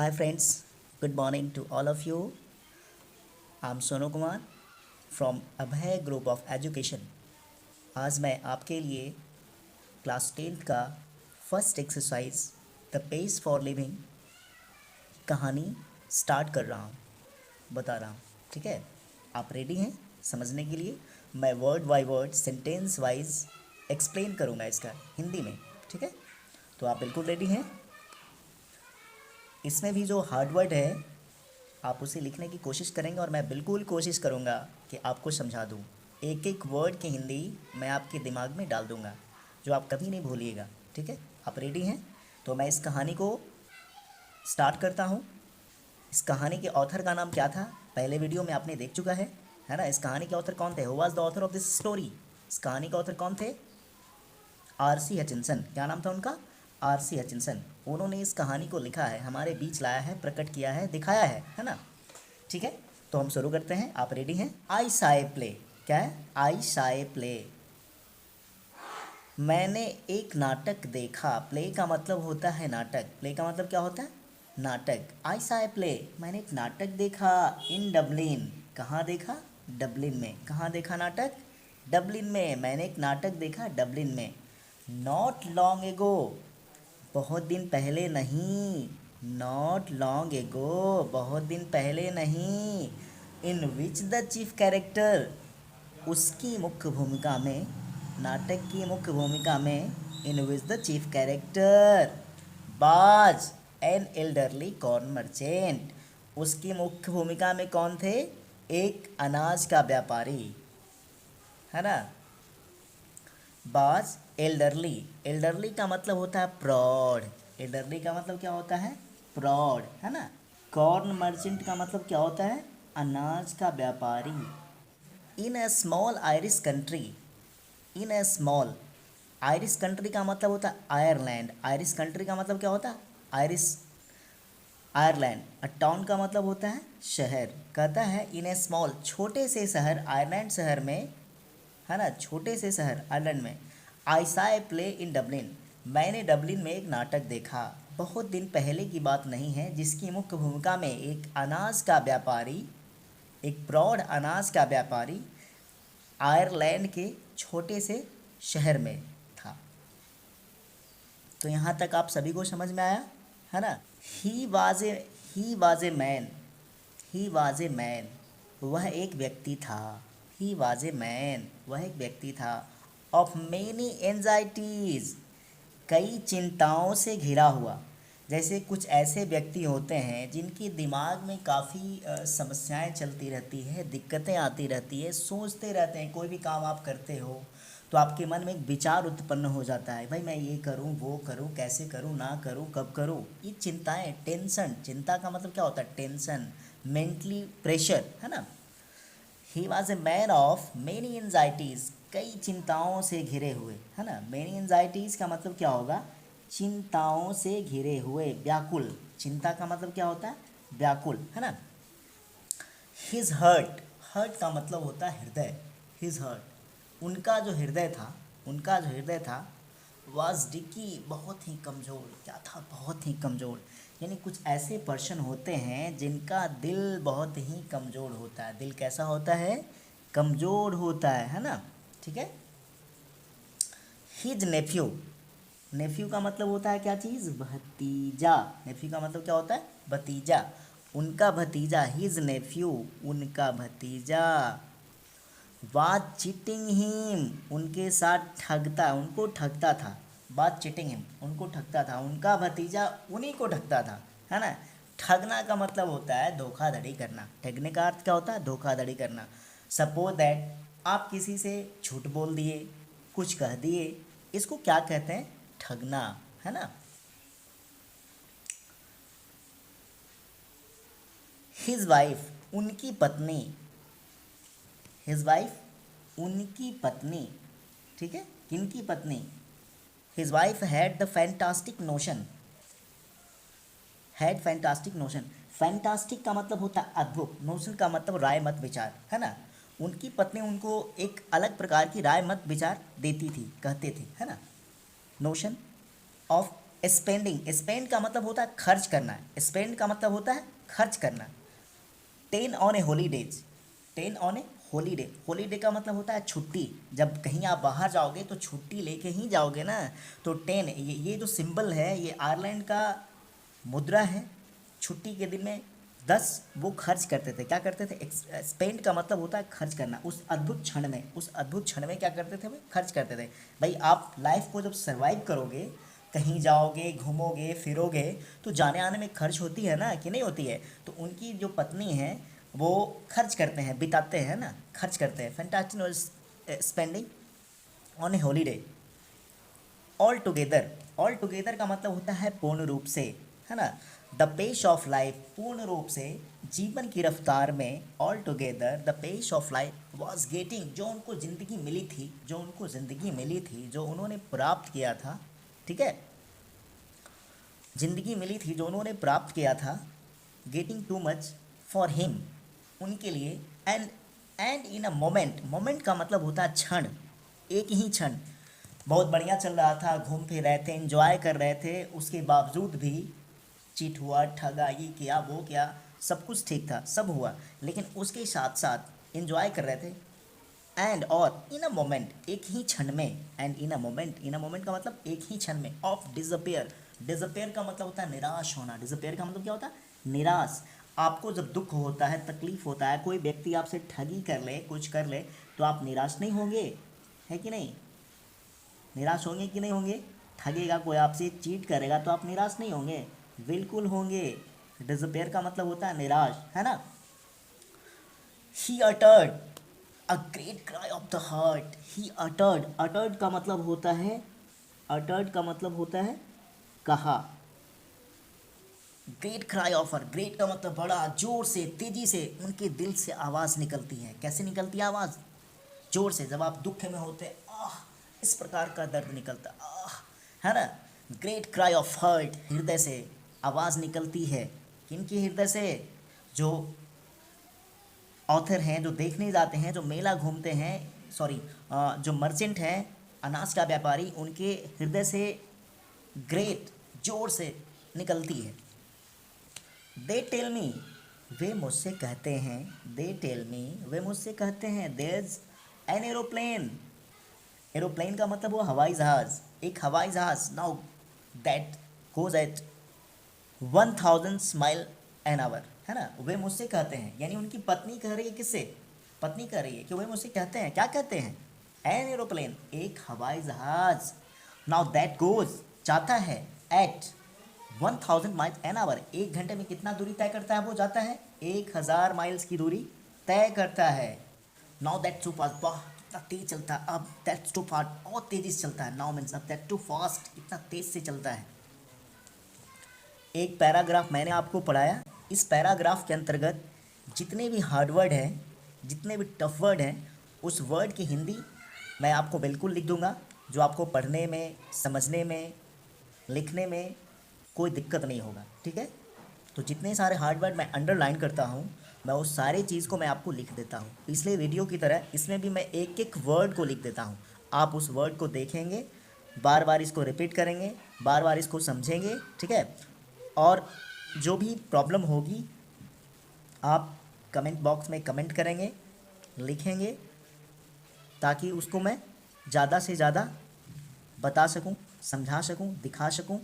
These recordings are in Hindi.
Hi friends, good morning to all of you. I'm Sonu Kumar from Abhay group of education. आज मैं आपके लिए क्लास 10th का first exercise the page for living कहानी स्टार्ट कर रहा हूँ, बता रहा हूँ। ठीक है, आप रेडी हैं समझने के लिए? मैं word by word sentence wise explain करूँगा इसका हिंदी में। ठीक है, तो आप बिल्कुल रेडी हैं? इसमें भी जो हार्ड वर्ड है आप उसे लिखने की कोशिश करेंगे और मैं बिल्कुल कोशिश करूँगा कि आपको समझा दूँ। एक एक वर्ड की हिंदी मैं आपके दिमाग में डाल दूँगा जो आप कभी नहीं भूलिएगा। ठीक है, आप रेडी हैं? तो मैं इस कहानी को स्टार्ट करता हूँ। इस कहानी के ऑथर का नाम क्या था पहले वीडियो में आपने देख चुका है ना। इस कहानी के ऑथर कौन थे? Who was the author of this story? इस कहानी के ऑथर कौन थे? आर.सी. हचिंसन। क्या नाम था उनका? आर.सी. हचिंसन। उन्होंने इस कहानी को लिखा है, हमारे बीच लाया है, प्रकट किया है, दिखाया है ना। ठीक है, तो हम शुरू करते हैं। आप रेडी हैं? आई साए प्ले। क्या है? आई साए प्ले। मैंने एक नाटक देखा। प्ले का मतलब होता है नाटक। प्ले का मतलब क्या होता है? नाटक। आई साए प्ले, मैंने एक नाटक देखा इन डबलिन। कहाँ देखा? डबलिन में। कहाँ देखा नाटक? डबलिन में। मैंने एक नाटक देखा डबलिन में। नॉट लॉन्ग एगो, बहुत दिन पहले नहीं। नॉट लॉन्ग एगो, बहुत दिन पहले नहीं। इन विच द चीफ कैरेक्टर, उसकी मुख्य भूमिका में, नाटक की मुख्य भूमिका में, इन विच द चीफ कैरेक्टर बाज एन एल्डरली कॉर्न मर्चेंट, उसकी मुख्य भूमिका में कौन थे? एक अनाज का व्यापारी, है ना। बाज एल्डरली, एल्डरली का मतलब होता है प्रौढ़। एल्डरली का मतलब क्या होता है? प्रौढ़, है ना। कॉर्न मर्चेंट का मतलब क्या होता है? अनाज का व्यापारी। इन ए स्मॉल आयरिश कंट्री, इन ए स्मॉल आयरिश कंट्री का मतलब होता है आयरलैंड। आयरिश कंट्री का मतलब क्या होता है? Irish, Ireland. अ टाउन का मतलब होता है शहर। कहता है इन ए स्मॉल, छोटे से शहर, आयरलैंड शहर में, है ना, छोटे से शहर आयरलैंड में। आई सा ए प्ले इन डबलिन, मैंने डबलिन में एक नाटक देखा, बहुत दिन पहले की बात नहीं है, जिसकी मुख्य भूमिका में एक अनाज का व्यापारी, एक प्रौढ़ अनाज का व्यापारी आयरलैंड के छोटे से शहर में था। तो यहाँ तक आप सभी को समझ में आया, है ना। He was a man, he was a man, वह एक व्यक्ति था। ही वाज ए मैन, वह एक व्यक्ति था। ऑफ मेनी एंजाइटीज़, कई चिंताओं से घिरा हुआ। जैसे कुछ ऐसे व्यक्ति होते हैं जिनके दिमाग में काफ़ी समस्याएं चलती रहती है, दिक्कतें आती रहती है, सोचते रहते हैं। कोई भी काम आप करते हो तो आपके मन में एक विचार उत्पन्न हो जाता है, भाई मैं ये करूं, वो करूं, कैसे करूं, ना करूं, कब करूं। ये चिंताएं, टेंशन, चिंता का मतलब क्या होता है? टेंशन, मेंटली प्रेशर, है ना। He was a man of many anxieties, कई चिंताओं से घिरे हुए, है ना। मेनी एंजाइटीज़ का मतलब क्या होगा? चिंताओं से घिरे हुए, व्याकुल। चिंता का मतलब क्या होता है? व्याकुल, है ना। हिज हर्ट, हर्ट का मतलब होता है हृदय। हिज हर्ट, उनका जो हृदय था, उनका जो हृदय था, वाज डिकी, बहुत ही कमज़ोर। क्या था? बहुत ही कमज़ोर। यानी कुछ ऐसे पर्सन होते हैं जिनका दिल बहुत ही कमज़ोर होता है। दिल कैसा होता है? कमज़ोर होता है ना। ठीक है। हिज नेफ्यू, नेफ्यू का मतलब होता है क्या चीज़? भतीजा। नेफ्यू का मतलब क्या होता है? भतीजा। उनका भतीजा, हिज नेफ्यू, उनका भतीजा। वाज चीटिंग हिम, उनके साथ ठगता, उनको ठगता था। वाज चीटिंग हिम, उनको ठगता था। उनका भतीजा उन्हीं को ठगता था, है ना। ठगना का मतलब होता है धोखाधड़ी करना। ठगने का अर्थ क्या होता है? धोखाधड़ी करना। सपोज दैट आप किसी से झूठ बोल दिए, कुछ कह दिए, इसको क्या कहते हैं? ठगना, है ना। हिज वाइफ, उनकी पत्नी। हिज वाइफ, उनकी पत्नी। ठीक है, किनकी पत्नी? His wife had the fantastic notion, had fantastic notion. Fantastic का मतलब होता है अद्भुत, नोशन का मतलब राय मत विचार, है ना। उनकी पत्नी उनको एक अलग प्रकार की राय मत विचार देती थी, कहते थे, है ना। नोशन ऑफ स्पेंडिंग, स्पेंड का मतलब होता है खर्च करना, स्पेंड का मतलब होता है खर्च करना। 10 on A holidays, 10 on A holiday, holiday का मतलब होता है छुट्टी। जब कहीं आप बाहर जाओगे तो छुट्टी लेके ही जाओगे ना। तो 10, ये जो सिंबल है ये आयरलैंड का मुद्रा है। छुट्टी के दिन में 10 वो खर्च करते थे, क्या करते थे, स्पेंड का मतलब होता है खर्च करना। उस अद्भुत क्षण में, उस अद्भुत क्षण में क्या करते थे, वो खर्च करते थे। भाई आप लाइफ को जब सर्वाइव करोगे, कहीं जाओगे, घूमोगे फिरोगे, तो जाने आने में खर्च होती है ना, कि नहीं होती है। तो उनकी जो पत्नी है वो खर्च करते हैं, बिताते हैं ना, खर्च करते हैं। Fantastic was spending on A holiday. All together, all together का मतलब होता है पूर्ण रूप से, है ना। द पेस ऑफ लाइफ, पूर्ण रूप से, जीवन की रफ्तार में। All together the pace of life was getting, जो उनको ज़िंदगी मिली थी, जो उनको ज़िंदगी मिली थी, जो उन्होंने प्राप्त किया था, ठीक है, ज़िंदगी मिली थी जो उन्होंने प्राप्त किया था, getting too much for him, उनके लिए। And in a moment, moment का मतलब होता है क्षण, एक ही क्षण। बहुत बढ़िया चल रहा था, घूम फिर रहे थे, एंजॉय कर रहे थे, उसके बावजूद भी चीट हुआ, ठगा, ये किया, वो किया, सब कुछ ठीक था, सब हुआ, लेकिन उसके साथ साथ एंजॉय कर रहे थे। एंड और इन अ मोमेंट, एक ही क्षण में। And in a moment, in a moment का मतलब एक ही क्षण में। ऑफ डिसअपेयर, डिसअपेयर का मतलब होता है निराश होना। डिसअपेयर का मतलब क्या होता है, निराश। आपको जब दुख होता है, तकलीफ होता है, कोई व्यक्ति आपसे ठगी कर ले, कुछ कर ले, तो आप निराश नहीं होंगे, है कि नहीं, निराश होंगे कि नहीं होंगे। ठगेगा कोई आपसे, चीट करेगा, तो आप निराश नहीं होंगे, बिल्कुल होंगे। डिसअपेयर का मतलब होता है निराश, है ना। He uttered a great cry of the heart, he uttered, uttered का मतलब होता है, अटर्ड का मतलब होता है कहा। Great cry of her, great का मतलब बड़ा, जोर से, तेजी से, उनके दिल से आवाज़ निकलती है। कैसे निकलती है आवाज़, जोर से। जब आप दुख में होते हैं, आह, इस प्रकार का दर्द निकलता, आह, है ना। ग्रेट क्राई ऑफ हर्ट, हृदय से आवाज़ निकलती है। किनके हृदय से, जो ऑथर हैं, जो देखने जाते हैं, जो मेला घूमते हैं, सॉरी, जो मर्चेंट हैं, अनाज का व्यापारी, उनके हृदय से ग्रेट, जोर से निकलती है। दे टेल मी, वे मुझसे कहते हैं, दे टेल मी, वे मुझसे कहते हैं, there is an aeroplane, aeroplane का मतलब वो हवाई जहाज़, एक हवाई जहाज़, now that goes at 1000 mile an hour, है ना। वे मुझसे कहते हैं, यानी उनकी पत्नी कह रही है, किससे, पत्नी कह रही है कि वे मुझसे कहते हैं, क्या कहते हैं, एन एरोप्लेन, एक हवाई जहाज। नाउ दैट गोज, जाता है, एट 1000 माइल एन आवर, एक घंटे में कितना दूरी तय करता है, वो जाता है 1000 माइल्स की दूरी तय करता है। नाउ दैट टू फास्ट, वाह कितना तेज चलता है, अब दैट टू फास्ट, और तेजी से चलता है। नाउ मीन्स अब दैट टू फास्ट, इतना तेज से चलता है। एक पैराग्राफ मैंने आपको पढ़ाया, इस पैराग्राफ के अंतर्गत जितने भी हार्ड वर्ड हैं, जितने भी टफ वर्ड हैं, उस वर्ड की हिंदी मैं आपको बिल्कुल लिख दूंगा, जो आपको पढ़ने में, समझने में, लिखने में कोई दिक्कत नहीं होगा, ठीक है। तो जितने सारे हार्ड वर्ड मैं अंडरलाइन करता हूँ, मैं उस सारी चीज़ को मैं आपको लिख देता हूँ। पिछले वीडियो की तरह इसमें भी मैं एक एक वर्ड को लिख देता हूँ। आप उस वर्ड को देखेंगे, बार बार इसको रिपीट करेंगे, बार बार इसको समझेंगे, ठीक है। और जो भी प्रॉब्लम होगी आप कमेंट बॉक्स में कमेंट करेंगे, लिखेंगे, ताकि उसको मैं ज़्यादा से ज़्यादा बता सकूं, समझा सकूं, दिखा सकूं।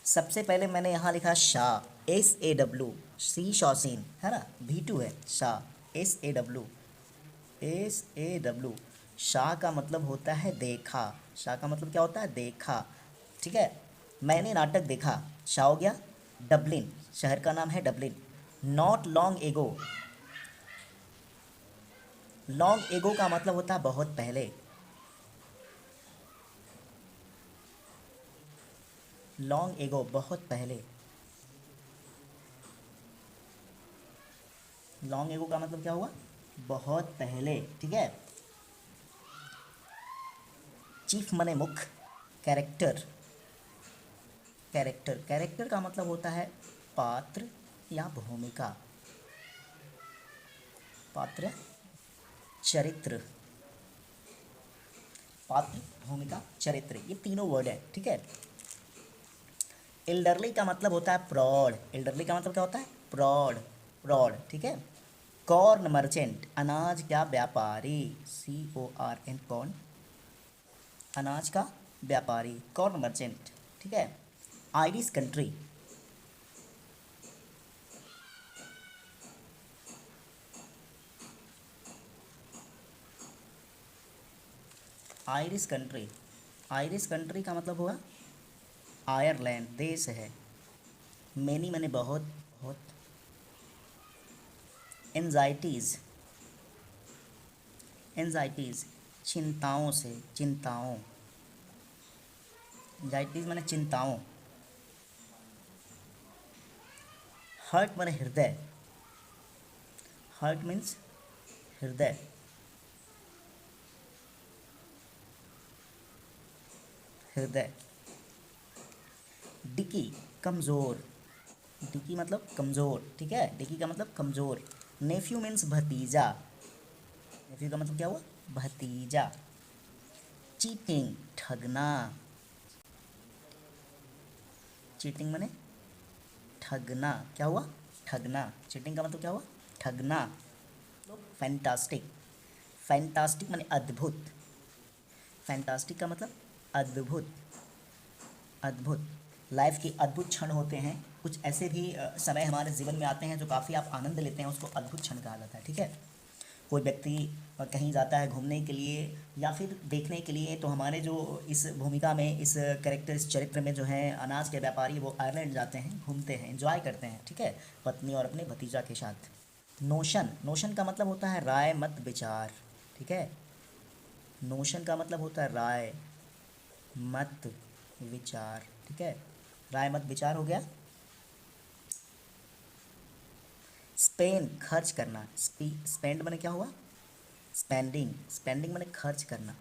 सबसे पहले मैंने यहाँ लिखा शाह, SAW, सी शौसीन, है ना, V2 है, शाह, SAW, शाह का मतलब होता है देखा, शाह का मतलब क्या होता है, देखा, ठीक है। मैंने नाटक देखा, शाह हो गया डबलिन, शहर का नाम है Dublin. Not long ago, long ago का मतलब होता है बहुत पहले, लॉन्ग एगो बहुत पहले, लॉन्ग एगो का मतलब क्या हुआ, बहुत पहले, ठीक है। चीफ मने मुख्य, कैरेक्टर, कैरेक्टर, कैरेक्टर का मतलब होता है पात्र या भूमिका, पात्र, चरित्र। पात्र, भूमिका, चरित्र, ये तीनों वर्ड है, ठीक है। एल्डरली का मतलब होता है प्रौढ़। एल्डरली का मतलब क्या होता है? प्रौढ़, प्रौढ़, ठीक है। कॉर्न मर्चेंट, अनाज का व्यापारी, CORN, कॉर्न, अनाज का व्यापारी, कॉर्न मर्चेंट, ठीक है। Irish country, Irish country, Irish country का मतलब हुआ आयरलैंड, देश है। मैनी मैंने बहुत, बहुत। एंजाइटीज़, एंजाइटीज़, चिंताओं से, चिंताओं, एंजाइटीज़ मैंने चिंताओं। हर्ट मैंने हृदय, हर्ट मीन्स हृदय, हृदय। डिकी, कमज़ोर, डिकी मतलब कमज़ोर, ठीक है, डिकी का मतलब कमज़ोर। नेफ्यू मीन्स भतीजा, नेफ्यू का मतलब क्या हुआ? भतीजा। चीटिंग, ठगना, चीटिंग माने ठगना, क्या हुआ? ठगना। चीटिंग का मतलब क्या हुआ? ठगना। फैंटास्टिक, फैंटास्टिक माने अद्भुत, फैंटास्टिक का मतलब अद्भुत, अद्भुत। लाइफ के अद्भुत क्षण होते हैं, कुछ ऐसे भी समय हमारे जीवन में आते हैं जो काफ़ी आप आनंद लेते हैं, उसको अद्भुत क्षण कहा जाता है, ठीक है। कोई व्यक्ति कहीं जाता है घूमने के लिए या फिर देखने के लिए, तो हमारे जो इस भूमिका में, इस कैरेक्टर, इस चरित्र में जो है अनाज के व्यापारी, वो आयरलैंड जाते हैं, घूमते हैं, एंजॉय करते हैं, ठीक है, पत्नी और अपने भतीजा के साथ। नोशन, नोशन का मतलब होता है राय, मत, विचार, ठीक है। नोशन का मतलब होता है राय, मत, विचार, ठीक है। राय मत विचार हो गया। स्पेंड, खर्च करना, स्पेंड मैंने क्या हुआ? स्पेंडिंग, स्पेंडिंग मैंने खर्च करना,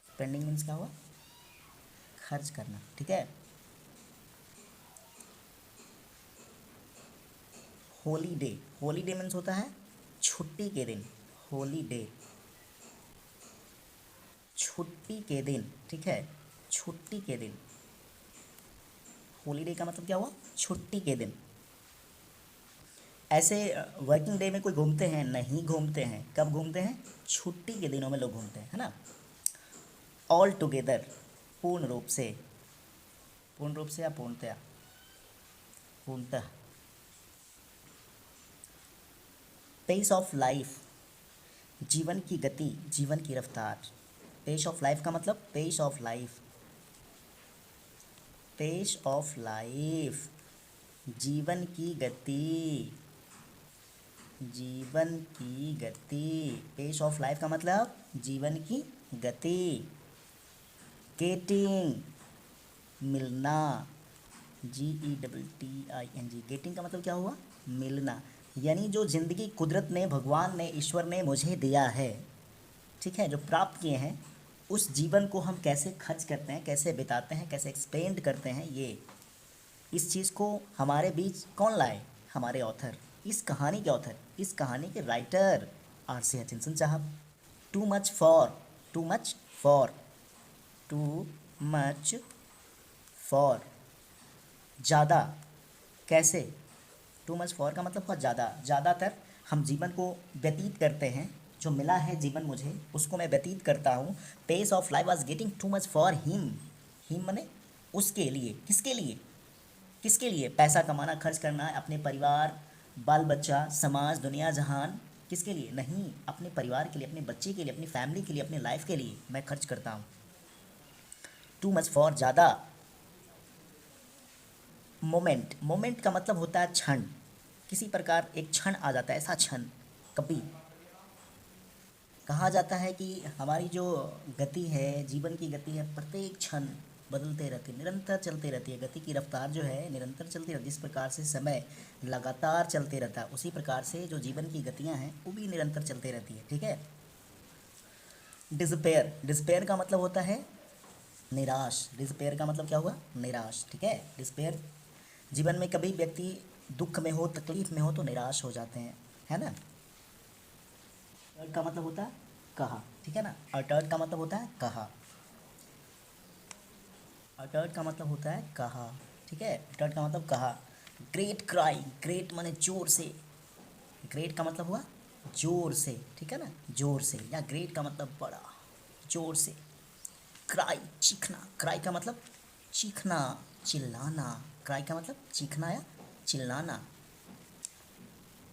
स्पेंडिंग मीन्स क्या हुआ? खर्च करना, ठीक है। हॉलीडे, हॉलीडे मीन्स होता है छुट्टी के दिन, हॉलीडे, छुट्टी के दिन, ठीक है, छुट्टी के दिन। हॉलीडे का मतलब क्या हुआ? छुट्टी के दिन। ऐसे वर्किंग डे में कोई घूमते हैं? नहीं घूमते हैं। कब घूमते हैं? छुट्टी के दिनों में लोग घूमते हैं, है ना। ऑल टुगेदर, पूर्ण रूप से, पूर्ण रूप से या पूर्णतया? पूर्णतः। पेस ऑफ लाइफ, जीवन की गति, जीवन की रफ्तार। पेस ऑफ लाइफ का मतलब pace of life, pace of life, जीवन की गति, जीवन की गति। पेस ऑफ लाइफ का मतलब जीवन की गति। गेटिंग, मिलना, GETTING, गेटिंग का मतलब क्या हुआ? मिलना। यानी जो ज़िंदगी कुदरत ने, भगवान ने, ईश्वर ने मुझे दिया है, ठीक है, जो प्राप्त किए हैं, उस जीवन को हम कैसे खर्च करते हैं, कैसे बिताते हैं, कैसे एक्सपेंड करते हैं, ये इस चीज़ को हमारे बीच कौन लाए? हमारे ऑथर, इस कहानी के ऑथर, इस कहानी के राइटर RC हचिंसन साहब। To much for, to much for, to much for, ज़्यादा, कैसे? टू मच फॉर का मतलब हुआ ज़्यादा, ज़्यादातर हम जीवन को व्यतीत करते हैं, जो मिला है जीवन मुझे, उसको मैं व्यतीत करता हूँ। Pace of life was getting too much for him, him मने उसके लिए, किसके लिए? किसके लिए? पैसा कमाना, खर्च करना, अपने परिवार, बाल बच्चा, समाज, दुनिया जहान, किसके लिए? नहीं, अपने परिवार के लिए, अपने बच्चे के लिए, अपनी फैमिली के लिए, अपनी लाइफ के लिए मैं खर्च करता हूँ। टू मच फॉर, ज़्यादा। मोमेंट, मोमेंट का मतलब होता है क्षण, किसी प्रकार एक क्षण आ जाता है, ऐसा क्षण कभी। कहा जाता है कि हमारी जो गति है, जीवन की गति है, प्रत्येक क्षण बदलते रहती है, निरंतर चलती रहती है। गति की रफ्तार जो है निरंतर चलती रहती है। जिस प्रकार से समय लगातार चलते रहता है, उसी प्रकार से जो जीवन की गतियाँ हैं वो भी निरंतर चलती रहती है, ठीक है। डिस्पेयर, डिस्पेयर का मतलब होता है निराश, डिस्पेयर का मतलब क्या हुआ? निराश, ठीक है। डिस्पेयर, जीवन में कभी व्यक्ति दुख में हो, तकलीफ में हो तो निराश हो जाते हैं, है ना। का मतलब होता है कहा, ठीक है ना। अटर्ड का मतलब होता है कहा, अटर्ड का मतलब होता है कहा, ठीक है। अटर्ड का मतलब कहा। ग्रेट क्राई, ग्रेट माने जोर से, ग्रेट का मतलब हुआ जोर से, ठीक है ना, जोर से। या ग्रेट का मतलब बड़ा, जोर से। क्राई चीखना, क्राई का मतलब चीखना, चिल्लाना, क्राई का मतलब चीखना या चिल्लाना।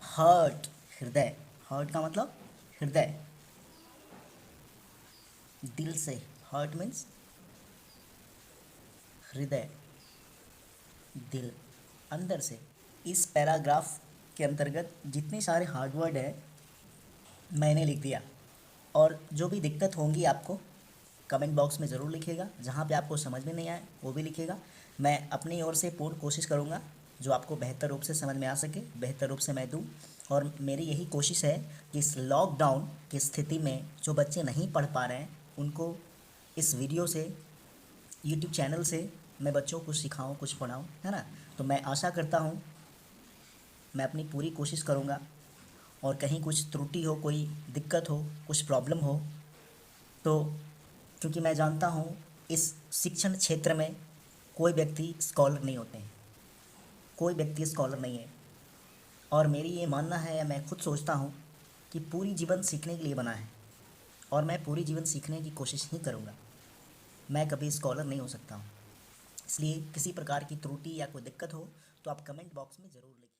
हर्ट हृदय, हर्ट का मतलब हृदय, दिल से। हर्ट मीन्स हृदय, दिल, अंदर से। इस पैराग्राफ के अंतर्गत जितने सारे हार्ड वर्ड है मैंने लिख दिया, और जो भी दिक्कत होंगी आपको कमेंट बॉक्स में ज़रूर लिखिएगा। जहाँ पे आपको समझ में नहीं आए वो भी लिखिएगा। मैं अपनी ओर से पूर्ण कोशिश करूँगा जो आपको बेहतर रूप से समझ में आ सके, बेहतर रूप से मैं दूँ। और मेरी यही कोशिश है कि इस लॉकडाउन की स्थिति में जो बच्चे नहीं पढ़ पा रहे हैं उनको इस वीडियो से, यूट्यूब चैनल से मैं बच्चों को सिखाऊं, कुछ पढ़ाऊं, है ना। तो मैं आशा करता हूं, मैं अपनी पूरी कोशिश करूंगा, और कहीं कुछ त्रुटि हो, कोई दिक्कत हो, कुछ प्रॉब्लम हो तो, क्योंकि मैं जानता हूँ इस शिक्षण क्षेत्र में कोई व्यक्ति स्कॉलर नहीं होते हैं, कोई व्यक्ति स्कॉलर नहीं है। और मेरी ये मानना है, या मैं खुद सोचता हूँ कि पूरी जीवन सीखने के लिए बना है, और मैं पूरी जीवन सीखने की कोशिश ही करूँगा। मैं कभी स्कॉलर नहीं हो सकता हूँ। इसलिए किसी प्रकार की त्रुटि या कोई दिक्कत हो तो आप कमेंट बॉक्स में ज़रूर लिखें।